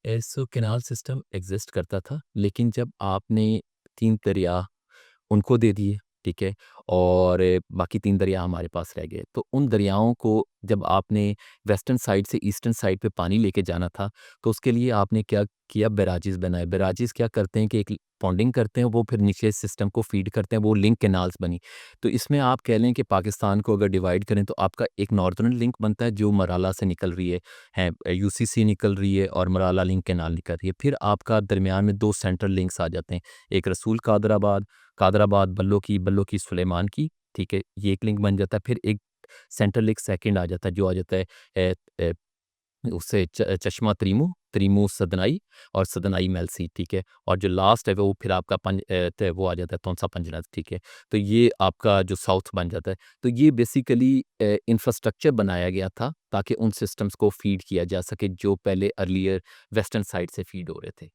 सो canal system exist करता था, लेकिन जब आपने 3 दरिया उनको दे दिए, ठीक है? और बाकी 3 दरिया हमारे पास रह गए। तो उन दरियाओं को जब आपने वेस्टर्न साइड से ईस्टर्न साइड पे पानी लेके जाना था, तो उसके लिए आपने क्या किया, बैराजेज़ बनाए। बैराजेज़ क्या करते हैं कि एक पॉन्डिंग करते हैं, वो फिर नीचे सिस्टम को फ़ीड करते हैं, वो लिंक कैनाल्स बनी। तो इसमें आप कह लें कि पाकिस्तान को अगर डिवाइड करें, तो आपका एक नॉर्दर्न लिंक बनता है, जो मराला से निकल रही है, यूसीसी निकल रही है और मराला लिंक कैनाल निकल रही है। फिर आपका दरमियान में 2 सेंट्रल लिंक्स आ जाते हैं, एक रसूल कादराबाद कादराबाद बल्लो की सुलेमान की, ठीक है? ये एक लिंक बन जाता है। फिर एक सेंट्रल लिंक सेकंड आ जाता है, जो आ जाता है अ अ, उससे चश्मा त्रीमू, त्रीमू सदनाई और सदनाई मेलसी, ठीक है? और जो लास्ट है वो फिर आपका वो आ जाता है तोंसा पंजनद, ठीक है? तो ये आपका जो साउथ बन जाता है। तो ये बेसिकली इंफ्रास्ट्रक्चर बनाया गया था ताकि उन सिस्टम्स को फीड किया जा सके जो पहले अर्लियर वेस्टर्न साइड से फीड हो रहे थे।